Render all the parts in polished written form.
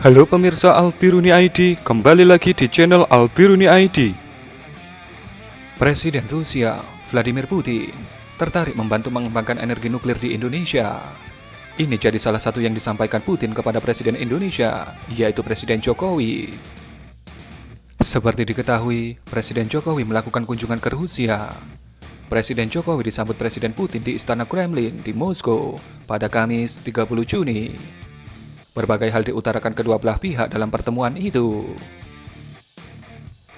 Halo pemirsa Albiruni ID, kembali lagi di channel Albiruni ID. Presiden Rusia, Vladimir Putin, tertarik membantu mengembangkan energi nuklir di Indonesia. Ini jadi salah satu yang disampaikan Putin kepada Presiden Indonesia, yaitu Presiden Jokowi. Seperti diketahui, Presiden Jokowi melakukan kunjungan ke Rusia. Presiden Jokowi disambut Presiden Putin di Istana Kremlin di Moskow pada Kamis 30 Juni. Berbagai hal diutarakan kedua belah pihak dalam pertemuan itu.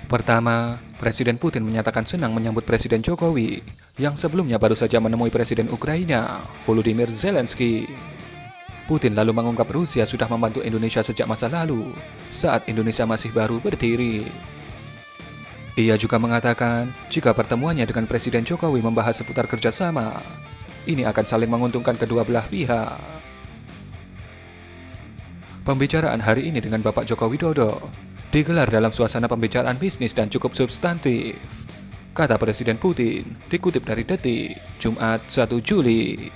Pertama, Presiden Putin menyatakan senang menyambut Presiden Jokowi yang sebelumnya baru saja menemui Presiden Ukraina, Volodymyr Zelensky. Putin lalu mengungkap Rusia sudah membantu Indonesia sejak masa lalu, saat Indonesia masih baru berdiri. Ia juga mengatakan, jika pertemuannya dengan Presiden Jokowi membahas seputar kerjasama, ini akan saling menguntungkan kedua belah pihak. Pembicaraan hari ini dengan Bapak Joko Widodo digelar dalam suasana pembicaraan bisnis dan cukup substantif, kata Presiden Putin, dikutip dari Detik, Jumat 1 Juli.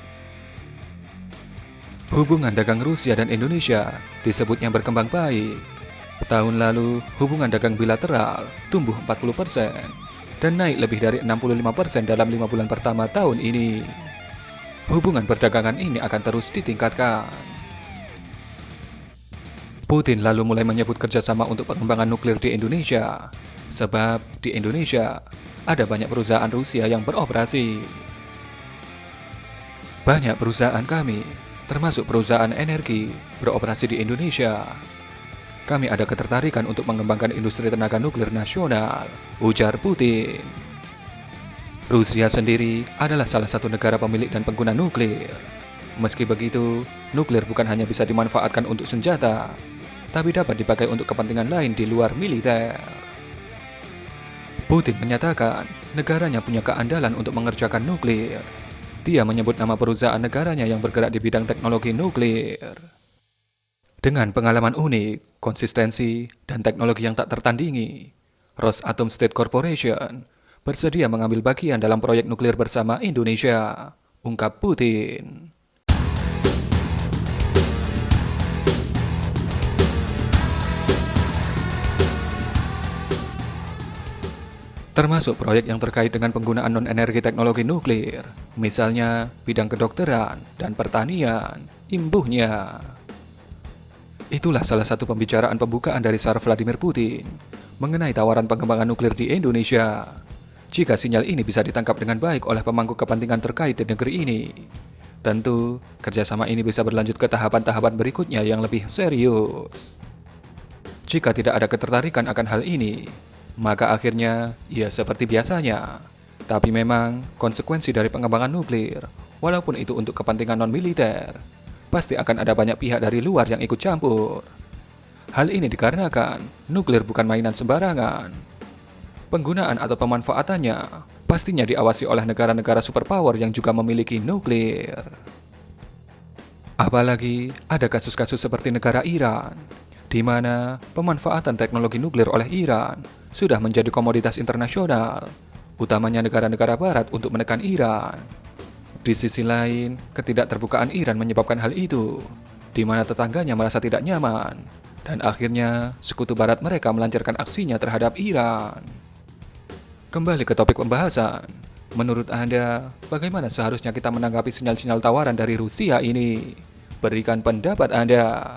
Hubungan dagang Rusia dan Indonesia disebutnya berkembang baik. Tahun lalu, hubungan dagang bilateral tumbuh 40% dan naik lebih dari 65% dalam 5 bulan pertama tahun ini. Hubungan perdagangan ini akan terus ditingkatkan. Putin lalu mulai menyebut kerjasama untuk pengembangan nuklir di Indonesia, sebab di Indonesia ada banyak perusahaan Rusia yang beroperasi. Banyak perusahaan kami, termasuk perusahaan energi, beroperasi di Indonesia. Kami ada ketertarikan untuk mengembangkan industri tenaga nuklir nasional, ujar Putin. Rusia sendiri adalah salah satu negara pemilik dan pengguna nuklir. Meski begitu, nuklir bukan hanya bisa dimanfaatkan untuk senjata, tapi dapat dipakai untuk kepentingan lain di luar militer. Putin menyatakan negaranya punya keandalan untuk mengerjakan nuklir. Dia menyebut nama perusahaan negaranya yang bergerak di bidang teknologi nuklir. Dengan pengalaman unik, konsistensi, dan teknologi yang tak tertandingi, Rosatom State Corporation bersedia mengambil bagian dalam proyek nuklir bersama Indonesia, ungkap Putin. Termasuk proyek yang terkait dengan penggunaan non-energi teknologi nuklir, misalnya bidang kedokteran dan pertanian, imbuhnya. Itulah salah satu pembicaraan pembukaan dari Tsar Vladimir Putin mengenai tawaran pengembangan nuklir di Indonesia. Jika sinyal ini bisa ditangkap dengan baik oleh pemangku kepentingan terkait di negeri ini, tentu kerjasama ini bisa berlanjut ke tahapan-tahapan berikutnya yang lebih serius. Jika tidak ada ketertarikan akan hal ini, maka akhirnya ya seperti biasanya. Tapi memang konsekuensi dari pengembangan nuklir, walaupun itu untuk kepentingan non-militer, pasti akan ada banyak pihak dari luar yang ikut campur. Hal ini dikarenakan nuklir bukan mainan sembarangan. Penggunaan atau pemanfaatannya pastinya diawasi oleh negara-negara superpower yang juga memiliki nuklir. Apalagi ada kasus-kasus seperti negara Iran, di mana pemanfaatan teknologi nuklir oleh Iran sudah menjadi komoditas internasional, utamanya negara-negara barat untuk menekan Iran. Di sisi lain, ketidakterbukaan Iran menyebabkan hal itu, di mana tetangganya merasa tidak nyaman, dan akhirnya sekutu barat mereka melancarkan aksinya terhadap Iran. Kembali ke topik pembahasan, menurut Anda, bagaimana seharusnya kita menanggapi sinyal-sinyal tawaran dari Rusia ini? Berikan pendapat Anda.